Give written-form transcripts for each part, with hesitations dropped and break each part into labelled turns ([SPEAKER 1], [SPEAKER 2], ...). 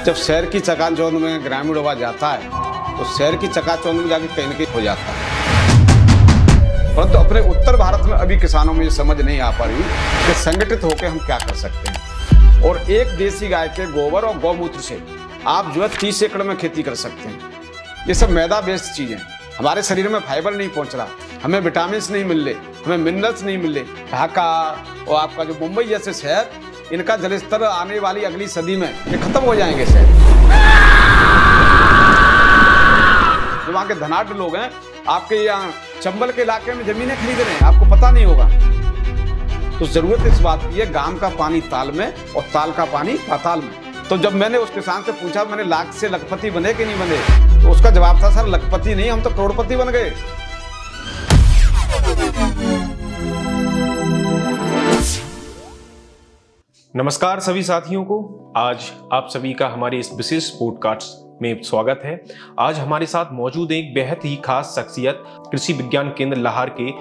[SPEAKER 1] जब शहर की चकाचौंध में ग्रामीण युवा जाता है तो शहर की चकाचौंध में जाके कहीं न कहीं हो जाता है। परंतु अपने उत्तर भारत में अभी किसानों में ये समझ नहीं आ पा रही कि संगठित होकर हम क्या कर सकते हैं। और एक देसी गाय के गोबर और गौमूत्र से आप जो है 30 एकड़ में खेती कर सकते हैं। ये सब मैदा बेस्ड चीजें, हमारे शरीर में फाइबर नहीं पहुंच रहा, हमें विटामिन नहीं मिल रहे, हमें मिनरल्स नहीं मिल रहे। ढाका और आपका जो मुंबई जैसे शहर, इनका जलस्तर आने वाली अगली सदी में ये खत्म हो जाएंगे शहर। जो वहाँ के धनाढ़ लोग हैं, आपके यहाँ चंबल के इलाके में जमीनें खरीद रहे हैं, आपको पता नहीं होगा। तो जरूरत इस बात की है, गांव का पानी ताल में और ताल का पानी पाताल में। तो जब मैंने उस किसान से पूछा मैंने लाख से लखपति बने कि नहीं बने, तो उसका जवाब था सर लखपति नहीं, हम तो करोड़पति बन गए।
[SPEAKER 2] नमस्कार सभी साथियों को, आज आप सभी का हमारे इस विशेष पॉडकास्ट में स्वागत है। आज हमारे साथ मौजूद एक बेहद ही खास शख्सियत कृषि विज्ञान केंद्र लाहौर के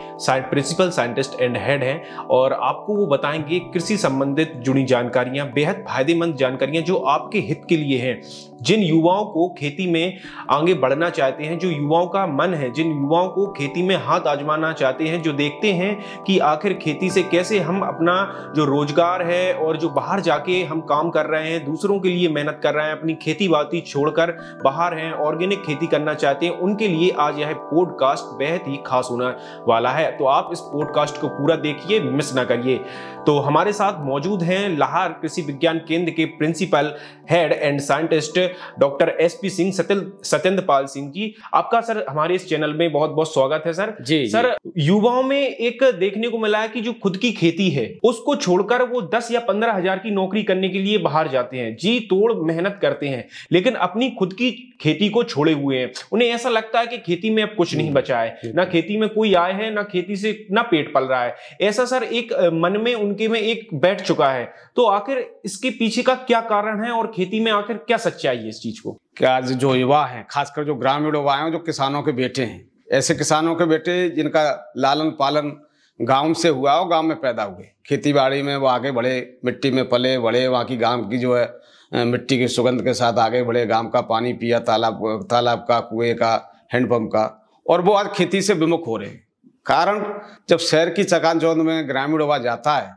[SPEAKER 2] प्रिंसिपल साइंटिस्ट एंड हेड हैं और आपको वो बताएंगे कृषि संबंधित जुड़ी जानकारियां, बेहद फायदेमंद जानकारियां जो आपके हित के लिए हैं। जिन युवाओं को खेती में आगे बढ़ना चाहते हैं, जो युवाओं का मन है, जिन युवाओं को खेती में हाथ आजमाना चाहते हैं, जो देखते हैं कि आखिर खेती से कैसे हम अपना जो रोजगार है और जो बाहर जाके हम काम कर रहे हैं, दूसरों के लिए मेहनत कर रहे हैं, अपनी खेती बाती छोड़कर बाहर हैं, ऑर्गेनिक खेती करना चाहते हैं, उनके लिए आज यह पॉडकास्ट बेहद ही खास होने वाला है। तो आप इस पॉडकास्ट को पूरा देखिए, मिस ना करिए। तो हमारे साथ मौजूद हैं लाहौर कृषि विज्ञान केंद्र के principal head and scientist doctor SP Singh Satyendrapal Singh ji. आपका सर हमारे इस चैनल में बहुत बहुत स्वागत है सर।
[SPEAKER 1] जी
[SPEAKER 2] सर, युवाओं में एक देखने को मिला है कि जो खुद की खेती है उसको छोड़कर वो 10 या 15 हजार की नौकरी करने के लिए बाहर जाते हैं, जी तोड़ मेहनत करते हैं, लेकिन अपनी खुद की खेती को छोड़े हुए हैं। उन्हें ऐसा लगता है कि खेती में अब कुछ नहीं बचा है, ना खेती में कोई आय है, ना खेती से ना पेट पल रहा है। ऐसा सर एक मन में उनके में एक बैठ चुका है। तो आखिर इसके पीछे का क्या कारण है और खेती में आखिर क्या सच्चाई है इस चीज को?
[SPEAKER 1] क्या जो युवा हैं, खासकर जो ग्रामीण युवा हैं, जो किसानों के बेटे हैं, ऐसे किसानों के बेटे जिनका लालन पालन गांव से हुआ और गांव में पैदा हुए, खेती बाड़ी में वो आगे बढ़े, मिट्टी में पले बढ़े, वहाँ की गांव की जो है मिट्टी की सुगंध के साथ आगे बढ़े, गांव का पानी पिया, तालाब का, कुएं का, हैंडपंप का, और वो आज खेती से विमुख हो रहे हैं। कारण जब शहर की चकाचौंध में ग्रामीण युवा जाता है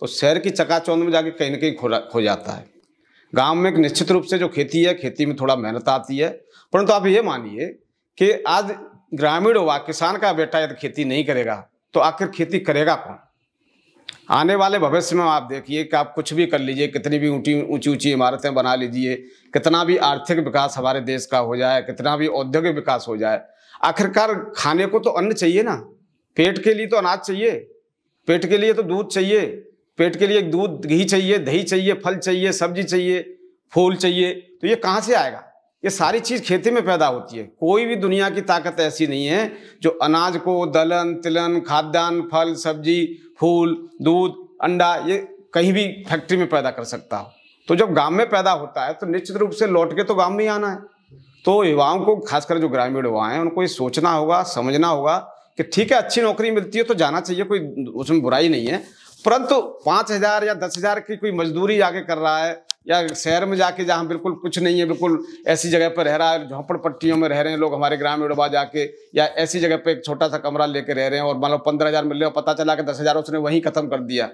[SPEAKER 1] तो शहर की चकाचौंध में जाके कहीं न कहीं खो जाता है। गांव में एक निश्चित रूप से जो खेती है, खेती में थोड़ा मेहनत आती है, परंतु आप ये मानिए कि आज ग्रामीण युवा, किसान का बेटा यदि खेती नहीं करेगा तो आखिर खेती करेगा कौन? आने वाले भविष्य में आप देखिए कि आप कुछ भी कर लीजिए, कितनी भी ऊंची ऊंची इमारतें बना लीजिए, कितना भी आर्थिक विकास हमारे देश का हो जाए, कितना भी औद्योगिक विकास हो जाए, आखिरकार खाने को तो अन्न चाहिए ना। पेट के लिए तो अनाज चाहिए, पेट के लिए तो दूध चाहिए, पेट के लिए दूध घी चाहिए, दही चाहिए, फल चाहिए, सब्जी चाहिए, फूल चाहिए। तो ये कहाँ से आएगा? ये सारी चीज़ खेती में पैदा होती है। कोई भी दुनिया की ताकत ऐसी नहीं है जो अनाज को दलहन, तिलहन, खाद्यान्न, फल, सब्जी, फूल, दूध, अंडा ये कहीं भी फैक्ट्री में पैदा कर सकता हो। तो जब गांव में पैदा होता है तो निश्चित रूप से लौट के तो गांव में ही आना है। तो युवाओं को, खासकर जो ग्रामीण युवा हैं, उनको ये सोचना होगा, समझना होगा कि ठीक है, अच्छी नौकरी मिलती है तो जाना चाहिए, कोई उसमें बुराई नहीं है। परंतु 5,000 या 10,000 की कोई मजदूरी जाके कर रहा है, या शहर में जाके जहाँ बिल्कुल कुछ नहीं है, बिल्कुल ऐसी जगह पर रह रहा है, झोंपड़ पट्टियों में रह रहे हैं लोग हमारे ग्रामीण युवा जाके, या ऐसी जगह पे एक छोटा सा कमरा लेके रह रहे हैं और मान लो 15,000 मिल रहे हो, पता चला कि 10,000 उसने वहीं खत्म कर दिया,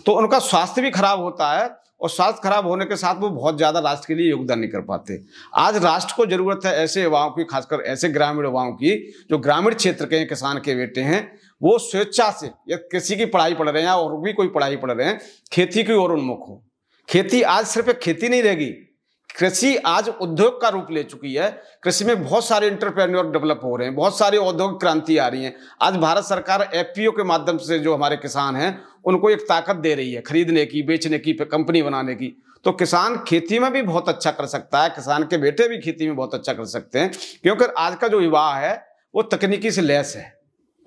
[SPEAKER 1] तो उनका स्वास्थ्य भी खराब होता है। और स्वास्थ्य खराब होने के साथ वो बहुत ज्यादा राष्ट्र के लिए योगदान नहीं कर पाते। आज राष्ट्र को जरूरत है ऐसे युवाओं की, खासकर ऐसे ग्रामीण युवाओं की जो ग्रामीण क्षेत्र के किसान के बेटे हैं, वो स्वेच्छा से या किसी की पढ़ाई पढ़ रहे हैं और भी कोई पढ़ाई पढ़ रहे हैं, खेती की ओर उन्मुख हो। खेती आज सिर्फ एक खेती नहीं रहेगी, कृषि आज उद्योग का रूप ले चुकी है। कृषि में बहुत सारे एंटरप्रेन्योर डेवलप हो रहे हैं, बहुत सारी औद्योगिक क्रांति आ रही है। आज भारत सरकार FPO के माध्यम से जो हमारे किसान हैं उनको एक ताकत दे रही है खरीदने की, बेचने की, कंपनी बनाने की। तो किसान खेती में भी बहुत अच्छा कर सकता है, किसान के बेटे भी खेती में बहुत अच्छा कर सकते हैं, क्योंकि आज का जो युवा है वो तकनीकी से लैस है।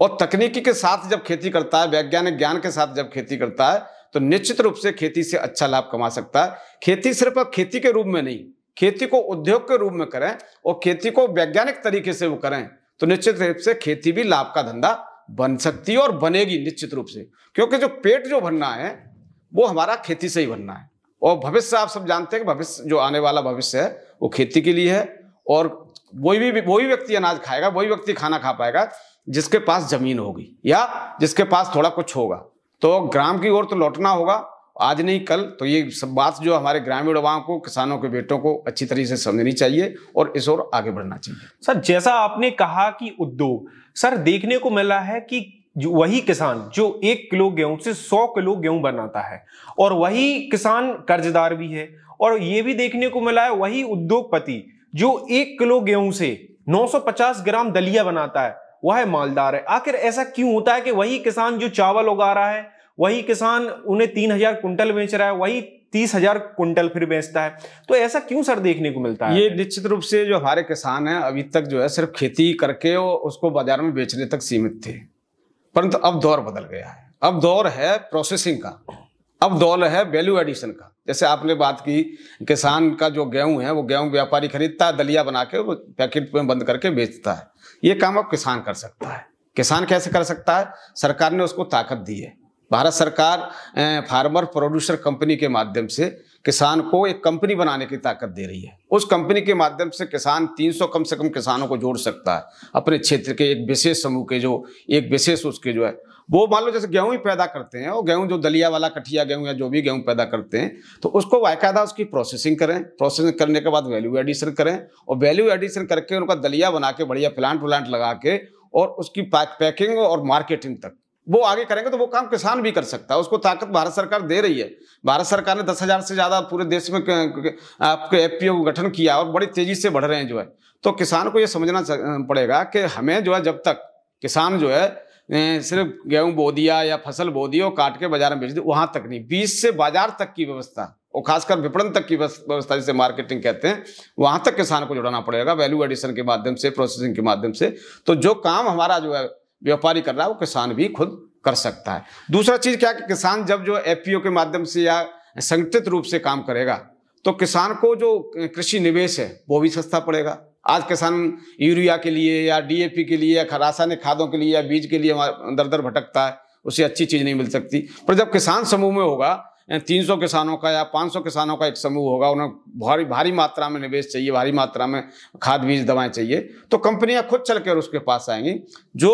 [SPEAKER 1] और तकनीकी के साथ जब खेती करता है, वैज्ञानिक ज्ञान के साथ जब खेती करता है, तो निश्चित रूप से खेती से अच्छा लाभ कमा सकता है। खेती सिर्फ खेती के रूप में नहीं, खेती को उद्योग के रूप में करें और खेती को वैज्ञानिक तरीके से वो करें तो निश्चित रूप से खेती भी लाभ का धंधा बन सकती है और बनेगी निश्चित रूप से। क्योंकि जो पेट जो भरना है वो हमारा खेती से ही भरना है। और भविष्य आप सब जानते हैं कि भविष्य जो आने वाला भविष्य है वो खेती के लिए है। और वही व्यक्ति अनाज खाएगा, वही व्यक्ति खाना खा पाएगा जिसके पास जमीन होगी या जिसके पास थोड़ा कुछ होगा। तो ग्राम की ओर तो लौटना होगा, आज नहीं कल। तो ये सब बात जो हमारे ग्रामीण युवाओं को, किसानों के बेटों को अच्छी तरीके से समझनी चाहिए और इस ओर आगे बढ़ना चाहिए।
[SPEAKER 2] सर, जैसा आपने कहा कि उद्योग, सर देखने को मिला है कि वही किसान जो 1 किलो गेहूं से 100 किलो गेहूं बनाता है, और वही किसान कर्जदार भी है। और ये भी देखने को मिला है वही उद्योगपति जो 1 किलो गेहूं से 950 ग्राम दलिया बनाता है, वह मालदार है। आखिर ऐसा क्यों होता है कि वही किसान जो चावल उगा रहा है, वही किसान उन्हें 3000 कुंटल बेच रहा है, वही 30,000 कुंटल फिर बेचता है? तो ऐसा क्यों सर देखने को मिलता है?
[SPEAKER 1] ये निश्चित रूप से जो हमारे किसान हैं अभी तक जो है सिर्फ खेती करके उसको बाजार में बेचने तक सीमित थे, परंतु अब दौर बदल गया है। अब दौर है प्रोसेसिंग का, अब दौर है वैल्यू एडिशन का। जैसे आपने बात की, किसान का जो गेहूं है वो गेहूं व्यापारी खरीदता है, दलिया बना के वो पैकेट में बंद करके बेचता है। ये काम अब किसान कर सकता है। किसान कैसे कर सकता है? सरकार ने उसको ताकत दी है। भारत सरकार फार्मर प्रोड्यूसर कंपनी के माध्यम से किसान को एक कंपनी बनाने की ताकत दे रही है। उस कंपनी के माध्यम से किसान 300 कम से कम किसानों को जोड़ सकता है अपने क्षेत्र के एक विशेष समूह के, जो एक विशेष उसके जो है वो मान लो जैसे गेहूं ही पैदा करते हैं, और गेहूं जो दलिया वाला कठिया गेहूं या जो भी गेहूं पैदा करते हैं, तो उसको बाकायदा उसकी प्रोसेसिंग करें। प्रोसेसिंग करने के बाद वैल्यू एडिशन करें, और वैल्यू एडिशन करके उनका दलिया बना के बढ़िया प्लांट लगा के और उसकी पैकिंग और मार्केटिंग तक वो आगे करेंगे, तो वो काम किसान भी कर सकता है। उसको ताकत भारत सरकार दे रही है। भारत सरकार ने 10,000 से ज़्यादा पूरे देश में आपके FPO को गठन किया और बड़ी तेजी से बढ़ रहे हैं जो है। तो किसान को ये समझना पड़ेगा कि हमें जो है, जब तक किसान जो है सिर्फ गेहूं बो दिया या फसल बो दी और काट के बाजार में बेच दी, वहां तक नहीं, बीज से बाजार तक की व्यवस्था और खासकर विपणन तक की व्यवस्था, जिसे मार्केटिंग कहते हैं, वहां तक किसान को जुड़ना पड़ेगा वैल्यू एडिशन के माध्यम से, प्रोसेसिंग के माध्यम से। तो जो काम हमारा जो है व्यापारी कर रहा है वो किसान भी खुद कर सकता है। दूसरा चीज क्या कि किसान जब जो FPO के माध्यम से या संगठित रूप से काम करेगा तो किसान को जो कृषि निवेश है वो भी सस्ता पड़ेगा। आज किसान यूरिया के लिए या DAP के लिए या रासायनिक खादों के लिए या बीज के लिए दर दर भटकता है, उसे अच्छी चीज नहीं मिल सकती। पर जब किसान समूह में होगा, 300 किसानों का या 500 किसानों का एक समूह होगा, उन्हें भारी मात्रा में निवेश चाहिए, भारी मात्रा में खाद बीज दवाएं चाहिए, तो कंपनियां खुद चलकर उसके पास आएंगी। जो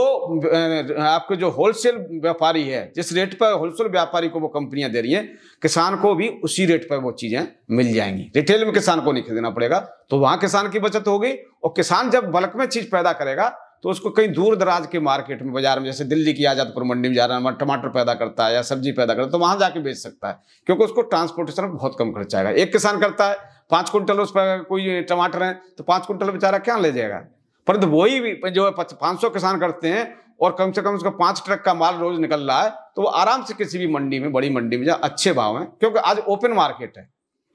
[SPEAKER 1] आपके जो होलसेल व्यापारी है, जिस रेट पर होलसेल व्यापारी को वो कंपनियां दे रही है, किसान को भी उसी रेट पर वो चीजें मिल जाएंगी। रिटेल में किसान को नहीं खरीदना पड़ेगा, तो वहां किसान की बचत होगी। और किसान जब बल्क में चीज पैदा करेगा तो उसको कहीं दूर दराज के मार्केट में, बाजार में, जैसे दिल्ली की आजादपुर मंडी में जा रहा है, टमाटर पैदा करता है या सब्जी पैदा करता है, तो वहां जाके बेच सकता है, क्योंकि उसको ट्रांसपोर्टेशन में बहुत कम खर्च आएगा। एक किसान करता है 5 कुंटल, उस पर कोई टमाटर है तो 5 कुंटल बेचारा क्या ले जाएगा। परंतु वही जो है 500 किसान करते हैं और कम से कम उसका 5 ट्रक का माल रोज निकल रहा है, तो वो आराम से किसी भी मंडी में, बड़ी मंडी में, जहाँ अच्छे भाव हैं, क्योंकि आज ओपन मार्केट है,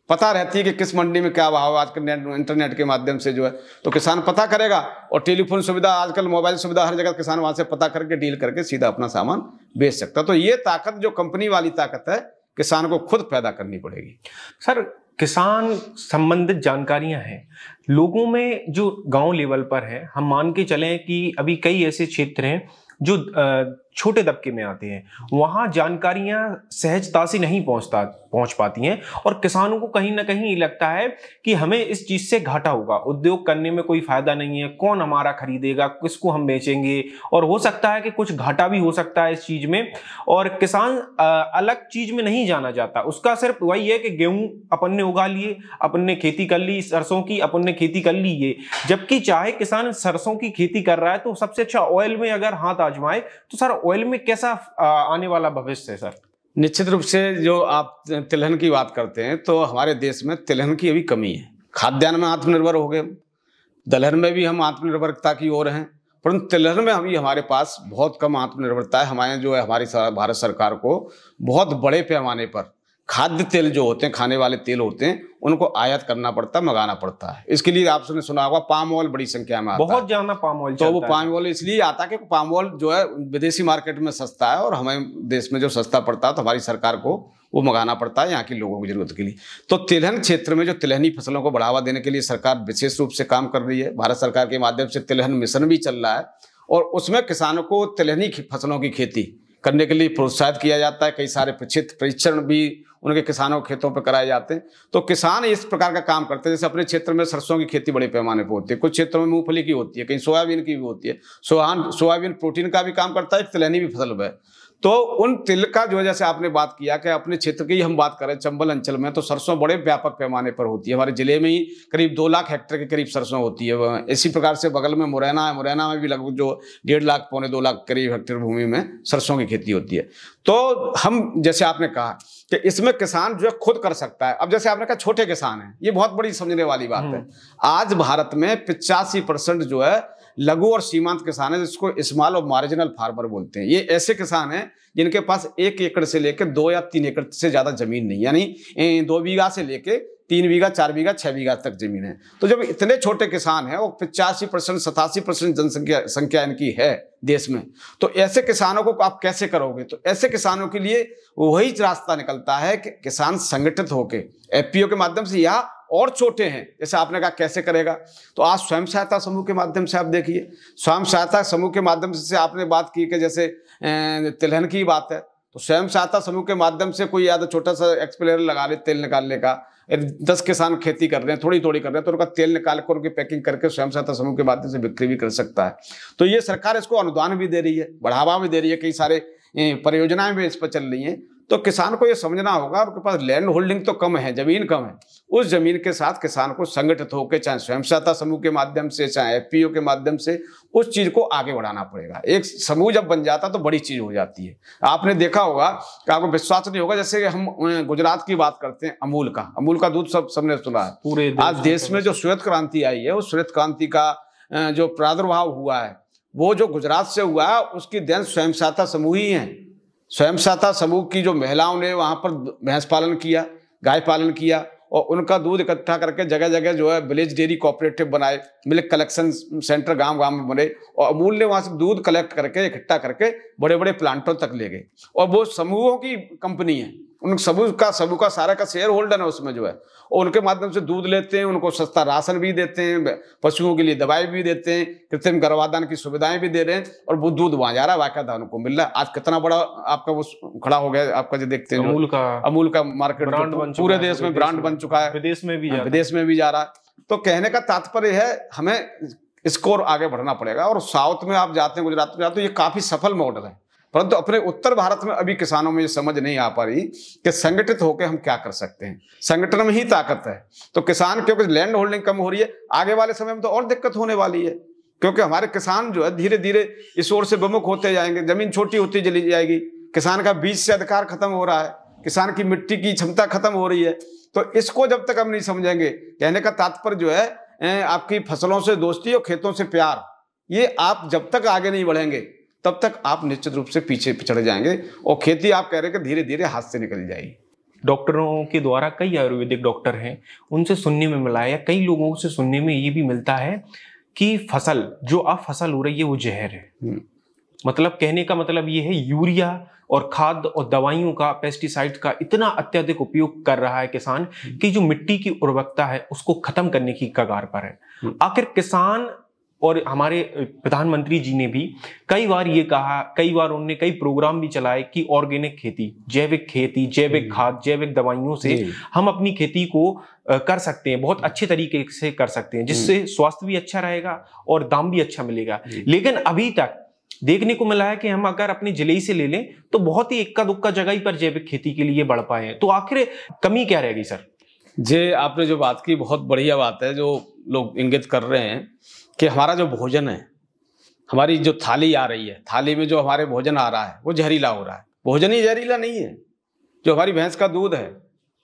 [SPEAKER 1] पता रहती है कि किस मंडी में क्या भाव है। आजकल इंटरनेट के माध्यम से जो है तो किसान पता करेगा, और टेलीफोन सुविधा, आजकल मोबाइल सुविधा, हर जगह किसान वहां से पता करके डील करके सीधा अपना सामान बेच सकता है। तो ये ताकत, जो कंपनी वाली ताकत है, किसान को खुद पैदा करनी पड़ेगी।
[SPEAKER 2] सर, किसान संबंधित जानकारियां हैं लोगों में जो गांव लेवल पर है। हम मान के चलें कि अभी कई ऐसे क्षेत्र हैं जो छोटे दबके में आते हैं, वहां जानकारियां सहजता से नहीं पहुंच पाती हैं, और किसानों को कहीं ना कहीं लगता है कि हमें इस चीज से घाटा होगा, उद्योग करने में कोई फायदा नहीं है, कौन हमारा खरीदेगा, किसको हम बेचेंगे, और हो सकता है कि कुछ घाटा भी हो सकता है इस चीज में। और किसान अलग चीज में नहीं जाना चाहता, उसका सिर्फ वही है कि गेहूं अपन ने उगा लिए, अपन ने खेती कर ली, सरसों की अपन ने खेती कर ली, ये जबकि चाहे किसान सरसों की खेती कर रहा है तो सबसे अच्छा ऑयल में अगर हाथ आजमाए तो सर ऑयल में कैसा आने वाला भविष्य है सर?
[SPEAKER 1] निश्चित रूप से जो आप तिलहन की बात करते हैं, तो हमारे देश में तिलहन की अभी कमी है। खाद्यान्न में आत्मनिर्भर हो गए, दलहन में भी हम आत्मनिर्भरता की ओर हैं, परंतु तिलहन में अभी हमारे पास बहुत कम आत्मनिर्भरता है। हमारे जो है, हमारी भारत सरकार को बहुत बड़े पैमाने पर खाद्य तेल जो होते हैं, खाने वाले तेल होते हैं, उनको आयात करना पड़ता है, मंगाना पड़ता है। इसके लिए आपने सुना होगा पाम ऑयल बड़ी संख्या में आता है,
[SPEAKER 2] बहुत ज्यादा पाम ऑयल।
[SPEAKER 1] तो वो पाम ऑयल इसलिए आता है कि पाम ऑयल जो है विदेशी मार्केट में सस्ता है, और हमें देश में जो सस्ता पड़ता है तो हमारी सरकार को वो मंगाना पड़ता है यहाँ की लोगों की जरूरत के लिए। तो तिलहन क्षेत्र में जो तिलहनी फसलों को बढ़ावा देने के लिए सरकार विशेष रूप से काम कर रही है। भारत सरकार के माध्यम से तिलहन मिशन भी चल रहा है, और उसमें किसानों को तिलहनी फसलों की खेती करने के लिए प्रोत्साहित किया जाता है। कई सारे प्रशिक्षण भी उनके किसानों के खेतों पर कराए जाते हैं। तो किसान इस प्रकार का काम करते हैं। जैसे अपने क्षेत्र में सरसों की खेती बड़े पैमाने पर होती है, कुछ क्षेत्रों में मूंगफली की होती है, कहीं सोयाबीन की भी होती है। सोयाबीन प्रोटीन का भी काम करता है, एक तिलहनी भी फसल है। तो उन तिल का जो, जैसे आपने बात किया कि अपने क्षेत्र की हम बात करें चंबल अंचल में, तो सरसों बड़े व्यापक पैमाने पर होती है। हमारे जिले में ही करीब 2 लाख हेक्टेयर के करीब सरसों होती है। इसी प्रकार से बगल में मुरैना है, मुरैना में भी लगभग जो 1.5 लाख पौने 2 लाख करीब हेक्टेयर भूमि में सरसों की खेती होती है। तो हम, जैसे आपने कहा कि इसमें किसान जो है खुद कर सकता है। अब जैसे आपने कहा छोटे किसान हैं, ये बहुत बड़ी समझने वाली बात है। आज भारत में 85% जो है लघु और सीमांत किसान है, जिसको स्मॉल और मार्जिनल फार्मर बोलते हैं। ये ऐसे किसान हैं जिनके पास 1 एकड़ से लेकर 2 या 3 एकड़ से ज्यादा जमीन नहीं, यानी 2 बीघा से लेकर 3 बीघा, 4 बीघा, 6 बीघा तक जमीन है। तो जब इतने छोटे किसान हैं, वो 85%, 87% जनसंख्या इनकी है देश में, तो ऐसे किसानों को आप कैसे करोगे? तो ऐसे किसानों के लिए वही रास्ता निकलता है कि किसान संगठित होकर एफपीओ के माध्यम से, या और छोटे हैं, जैसे आपने कहा कैसे करेगा, तो आज स्वयं सहायता समूह के माध्यम से आप देखिए, स्वयं सहायता समूह के माध्यम से आपने बात की कि जैसे तिलहन की बात है, तो स्वयं सहायता समूह के माध्यम से कोई या तो छोटा सा एक्सप्लेयर लगा ले तेल निकालने का, 10 किसान खेती कर रहे हैं, थोड़ी थोड़ी कर रहे हैं, तो उनका तेल निकाल कर उनकी पैकिंग करके स्वयं सहायता समूह के माध्यम से बिक्री भी कर सकता है। तो ये सरकार इसको अनुदान भी दे रही है, बढ़ावा भी दे रही है, कई सारे परियोजनाएं भी इस पर चल रही हैं। तो किसान को ये समझना होगा, उनके पास लैंड होल्डिंग तो कम है, जमीन कम है, उस जमीन के साथ किसान को संगठित होकर, चाहे स्वयं सहायता समूह के माध्यम से, चाहे एफपीओ के माध्यम से, उस चीज को आगे बढ़ाना पड़ेगा। एक समूह जब बन जाता तो बड़ी चीज हो जाती है। आपने देखा होगा कि आपको विश्वास नहीं होगा, जैसे हम गुजरात की बात करते हैं, अमूल का दूध सबने सुना है। पूरे आज देश में जो श्वेत क्रांति आई है, उस श्वेत क्रांति का जो प्रादुर्भाव हुआ है, वो जो गुजरात से हुआ है, उसकी देन स्वयं सहायता समूह ही है। स्वयं सहायता समूह की जो महिलाओं ने वहां पर भैंस पालन किया, गाय पालन किया, और उनका दूध इकट्ठा करके जगह जगह जो है विलेज डेयरी कोऑपरेटिव बनाए, मिल्क कलेक्शन सेंटर गांव गांव में बने, और अमूल ने वहां से दूध कलेक्ट करके इकट्ठा करके बड़े बड़े प्लांटों तक ले गए। और वो समूहों की कंपनी है, उन समूह का सारा का शेयर होल्डर है उसमें जो है, और उनके माध्यम से दूध लेते हैं, उनको सस्ता राशन भी देते हैं, पशुओं के लिए दवाई भी देते हैं, कृत्रिम गर्भाधान की सुविधाएं भी दे रहे हैं, और वो दूध वहां जा रहा है, बाकायदा उनको मिल रहा है। आज कितना बड़ा आपका वो खड़ा हो गया, आपका जो देखते हैं अमूल का मार्केट पूरे देश में ब्रांड बन चुका है, विदेश में भी जा रहा है। तो कहने का तात्पर्य है, हमें इसको और आगे बढ़ना पड़ेगा। और साउथ में आप जाते हैं, गुजरात में जाते हैं, ये काफी सफल मॉडल है, परंतु अपने उत्तर भारत में अभी किसानों में ये समझ नहीं आ पा रही कि संगठित होकर हम क्या कर सकते हैं। संगठन में ही ताकत है। तो किसान, क्योंकि लैंड होल्डिंग कम हो रही है, आगे वाले समय में तो और दिक्कत होने वाली है, क्योंकि हमारे किसान जो है धीरे धीरे इस ओर से विमुख होते जाएंगे, जमीन छोटी होती चली जाएगी, किसान का बीज से अधिकार खत्म हो रहा है, किसान की मिट्टी की क्षमता खत्म हो रही है। तो इसको जब तक हम नहीं समझेंगे, कहने का तात्पर्य जो है आपकी फसलों से दोस्ती और खेतों से प्यार, ये आप जब तक आगे नहीं बढ़ेंगे तब तक आप निश्चित रूप से पीछे पिछड़ जाएंगे, और खेती आप कह रहे हैं कि धीरे धीरे हाथ से निकल जाएगी।
[SPEAKER 2] डॉक्टरों के द्वारा, कई आयुर्वेदिक डॉक्टर हैं, उनसे सुनने में मिला है, या कई लोगों से सुनने में ये भी मिलता है कि फसल जो अब फसल हो रही है वो जहर है। मतलब कहने का मतलब ये है, यूरिया और खाद और दवाइयों का, पेस्टिसाइड का इतना अत्यधिक उपयोग कर रहा है किसान कि जो मिट्टी की उर्वरकता है उसको खत्म करने की कगार पर है। आखिर किसान, और हमारे प्रधानमंत्री जी ने भी कई बार ये कहा, कई बार उन्होंने कई प्रोग्राम भी चलाए कि ऑर्गेनिक खेती, जैविक खाद, जैविक दवाइयों से हम अपनी खेती को कर सकते हैं, बहुत अच्छे तरीके से कर सकते हैं, जिससे स्वास्थ्य भी अच्छा रहेगा और दाम भी अच्छा मिलेगा। लेकिन अभी तक देखने को मिला है कि हम अगर अपने जिले ही से ले लें तो बहुत ही इक्का दुक्का जगह ही पर जैविक खेती के लिए बढ़ पाए हैं। तो आखिर कमी क्या रहेगी सर?
[SPEAKER 1] जी, आपने जो बात की बहुत बढ़िया बात है, जो लोग इंगित कर रहे हैं कि हमारा जो भोजन है, हमारी जो थाली आ रही है, थाली में जो हमारे भोजन आ रहा है वो जहरीला हो रहा है। भोजन ही जहरीला नहीं है, जो हमारी भैंस का दूध है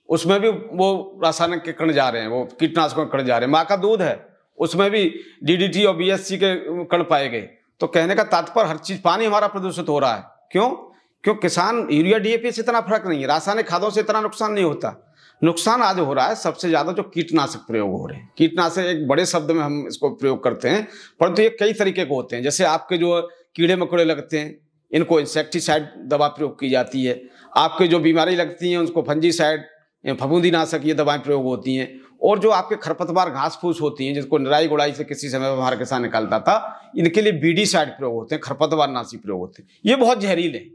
[SPEAKER 1] उसमें भी वो रासायनिक के कण जा रहे हैं, वो कीटनाशकों के कण जा रहे हैं। माँ का दूध है उसमें भी डीडीटी और बीएससी के कण पाए गए। तो कहने का तात्पर्य हर चीज, पानी हमारा प्रदूषित हो रहा है। क्यों किसान, यूरिया डीएपी से इतना फर्क नहीं है, रासायनिक खादों से इतना नुकसान नहीं होता। नुकसान आज हो रहा है सबसे ज्यादा जो कीटनाशक प्रयोग हो रहे हैं। कीटनाशक एक बड़े शब्द में हम इसको प्रयोग करते हैं, परंतु ये कई तरीके के होते हैं। जैसे आपके जो कीड़े मकोड़े लगते हैं, इनको इंसेक्टिसाइड दवा प्रयोग की जाती है। आपके जो बीमारी लगती हैं उसको फंजीसाइड, फफूंदीनाशक, ये दवाएं प्रयोग होती हैं। और जो आपके खरपतवार घास फूस होती हैं, जिसको निराई गुड़ाई से किसी समय हमारा किसान निकालता था, इनके लिए बीडीसाइड प्रयोग होते हैं, खरपतवार नाशी प्रयोग होते हैं। ये बहुत जहरीले हैं,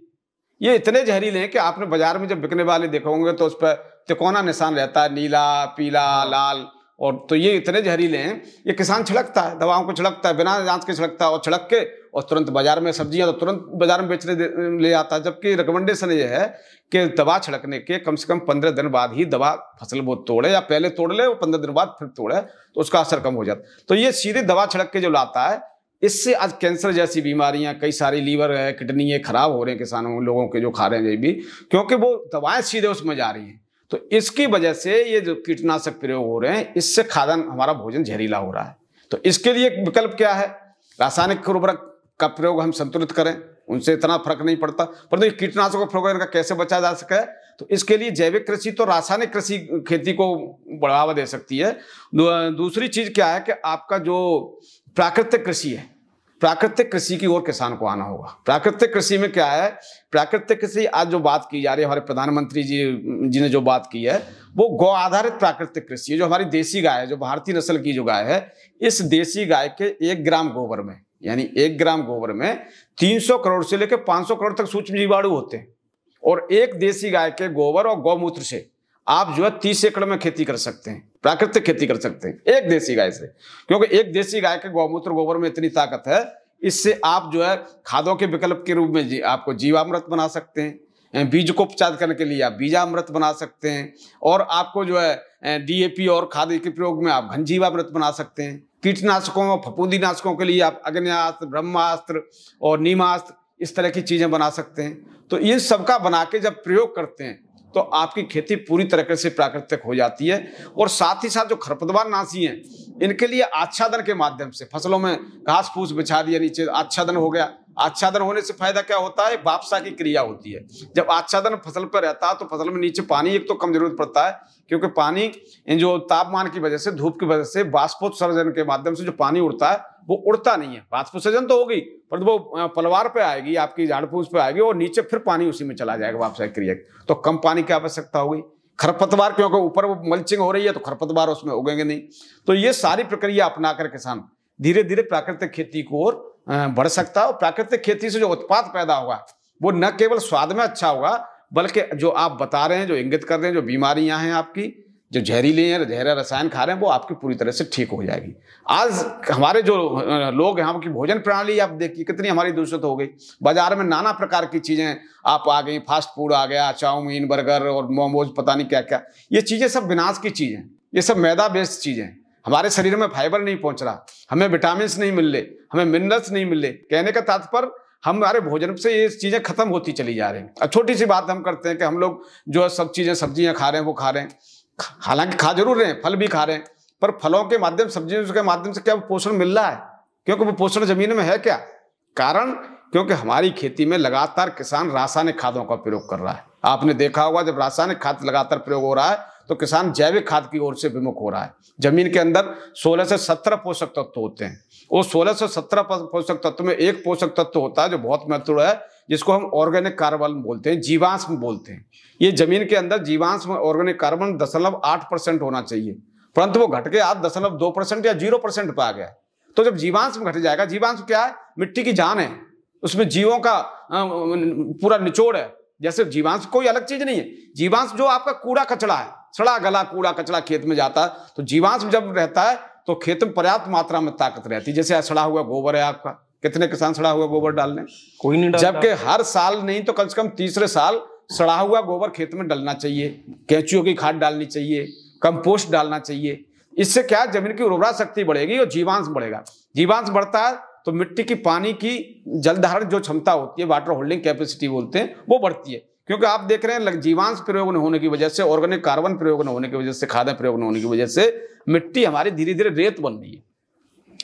[SPEAKER 1] ये इतने जहरीले हैं कि आपने बाजार में जब बिकने वाले देखे होंगे तो उस पर तिकोना निशान रहता है, नीला, पीला, लाल। और तो ये इतने जहरीले हैं, ये किसान छिड़कता है, दवाओं को छिड़कता है, बिना जांच के छिड़कता है, और छिड़क के और तुरंत बाजार में सब्जियां तो तुरंत बाजार में बेचने ले आता है। जबकि रिकमेंडेशन ये है कि दवा छिड़कने के कम से कम 15 दिन बाद ही दवा फसल वो तोड़े, या पहले तोड़ ले और 15 दिन बाद फिर तोड़े, तो उसका असर कम हो जाता। तो ये सीधे दवा छिड़क के जो लाता है, इससे आज कैंसर जैसी बीमारियां, कई सारी लीवर है, किडनी है, खराब हो रहे हैं किसानों लोगों के जो खा रहे हैं ये भी, क्योंकि वो दवाएं सीधे उसमें जा रही हैं। तो इसकी वजह से ये जो कीटनाशक प्रयोग हो रहे हैं, इससे खाद्यान्न हमारा भोजन जहरीला हो रहा है। तो इसके लिए विकल्प क्या है? रासायनिक उर्वरक का प्रयोग हम संतुलित करें, उनसे इतना फर्क नहीं पड़ता, परंतु ये कीटनाशकों का प्रयोग इनका कैसे बचा जा सके, तो इसके लिए जैविक कृषि तो रासायनिक कृषि खेती को बढ़ावा दे सकती है। दूसरी चीज क्या है कि आपका जो प्राकृतिक कृषि है, प्राकृतिक कृषि की ओर किसान को आना होगा। प्राकृतिक कृषि में क्या है? प्राकृतिक कृषि आज जो बात की जा रही है, हमारे प्रधानमंत्री जी ने जो बात की है, वो गौ आधारित प्राकृतिक कृषि है। जो हमारी देसी गाय है, जो भारतीय नस्ल की जो गाय है, इस देसी गाय के 1 ग्राम गोबर में, यानी 1 ग्राम गोबर में 300 करोड़ से लेकर 500 करोड़ तक सूक्ष्म जीवाणु होते हैं। और एक देसी गाय के गोबर और गौमूत्र से आप जो है 30 एकड़ में खेती कर सकते हैं, प्राकृतिक खेती कर सकते हैं एक देसी गाय से। क्योंकि एक देसी गाय के गौमूत्र गोबर में इतनी ताकत है, इससे आप जो है खादों के विकल्प के रूप में आपको जीवामृत बना सकते हैं, बीज को उपचार करने के लिए आप बीजामृत बना सकते हैं, और आपको जो है डीएपी और खाद के प्रयोग में आप घन जीवामृत बना सकते हैं। कीटनाशकों और फफूंदीनाशकों के लिए आप अग्न्यास्त्र, ब्रह्मास्त्र और नीमास्त्र, इस तरह की चीजें बना सकते हैं। तो ये सबका बना के जब प्रयोग करते हैं तो आपकी खेती पूरी तरीके से प्राकृतिक हो जाती है। और साथ ही साथ जो खरपतवार नाशी हैं, इनके लिए आच्छादन के माध्यम से फसलों में घास फूस बिछा दिया, नीचे आच्छादन हो गया। आच्छादन होने से फायदा क्या होता है? वापसा की क्रिया होती है। जब आच्छादन फसल पर रहता है तो फसल में नीचे पानी एक तो कम जरूरत पड़ता है, क्योंकि पानी जो तापमान की वजह से, धूप की वजह से बाष्पोत्सर्जन के माध्यम से जो पानी उड़ता है वो उड़ता नहीं है। बाष्पोत्सर्जन तो होगी पर वो पलवार पे आएगी, आपकी झाड़ फूस पे आएगी, और नीचे फिर पानी उसी में चला जाएगा वापसा की क्रिया, तो कम पानी की आवश्यकता होगी। खरपतवार क्योंकि ऊपर वो मल्चिंग हो रही है तो खरपतवार उसमें उगेंगे नहीं। तो ये सारी प्रक्रिया अपनाकर किसान धीरे धीरे प्राकृतिक खेती की ओर बढ़ सकता है। और प्राकृतिक खेती से जो उत्पाद पैदा होगा वो न केवल स्वाद में अच्छा होगा, बल्कि जो आप बता रहे हैं, जो इंगित कर रहे हैं, जो बीमारियां हैं आपकी, जो जहरीले हैं, जहरीला रसायन खा रहे हैं, वो आपकी पूरी तरह से ठीक हो जाएगी। आज हमारे जो लोग यहाँ की भोजन प्रणाली आप देखिए कितनी हमारी दूषित हो गई। बाजार में नाना प्रकार की चीजें आप आ गई, फास्ट फूड आ गया, चाउमीन, बर्गर और मोमोज, पता नहीं क्या क्या, ये चीजें सब विनाश की चीजें, ये सब मैदा बेस्ड चीजें। हमारे शरीर में फाइबर नहीं पहुंच रहा, हमें विटामिन नहीं मिल रहे, हमें मिनरल्स नहीं मिल रहे। कहने का तात्पर्य हमारे भोजन से ये चीजें खत्म होती चली जा रही हैं। अब छोटी सी बात हम करते हैं कि हम लोग जो सब चीजें, सब्जियां खा रहे हैं, वो खा रहे हैं, हालांकि खा जरूर रहे हैं, फल भी खा रहे हैं, पर फलों के माध्यम, सब्जियों के माध्यम से क्या पोषण मिल रहा है? क्योंकि वो पोषण जमीन में है क्या? कारण क्योंकि हमारी खेती में लगातार किसान रासायनिक खादों का प्रयोग कर रहा है। आपने देखा होगा जब रासायनिक खाद लगातार प्रयोग हो रहा है तो किसान जैविक खाद की ओर से विमुख हो रहा है। जमीन के अंदर 16 से 17 पोषक तत्व होते हैं। वो 16 से 17 पोषक तत्व में एक पोषक तत्व होता है जो बहुत महत्वपूर्ण है, जिसको हम ऑर्गेनिक कार्बन बोलते हैं, जीवांश बोलते हैं। ये जमीन के अंदर जीवांश में ऑर्गेनिक कार्बन 0.8% होना चाहिए, परंतु वो घट के आज 0.2% या 0% पे आ गया। तो जब जीवांश में घट जाएगा, जीवांश क्या है? मिट्टी की जान है, उसमें जीवों का पूरा निचोड़ है। जैसे जीवांश कोई अलग चीज नहीं है, जीवांश जो आपका कूड़ा कचड़ा है, सड़ा गला कूड़ा कचड़ा खेत में जाता है, तो जीवांश जब रहता है तो खेत में पर्याप्त मात्रा में ताकत रहती है। जैसे सड़ा हुआ गोबर है आपका, कितने किसान सड़ा हुआ गोबर डाल रहे हैं?
[SPEAKER 2] कोई नहीं डालता।
[SPEAKER 1] जबकि हर साल नहीं तो कम से कम तीसरे साल सड़ा हुआ गोबर खेत में डलना चाहिए, केंचुओं की खाद डालनी चाहिए, कंपोस्ट डालना चाहिए। इससे क्या जमीन की उर्वरा शक्ति बढ़ेगी और जीवांश बढ़ेगा। जीवांश बढ़ता है तो मिट्टी की, पानी की जल धारण जो क्षमता होती है, वाटर होल्डिंग कैपेसिटी बोलते हैं, वो बढ़ती है। क्योंकि आप देख रहे हैं जीवांश प्रयोग न होने की वजह से, ऑर्गेनिक कार्बन प्रयोग न होने की वजह से, खाद्य प्रयोग न होने की वजह से मिट्टी हमारी धीरे धीरे रेत बन रही है।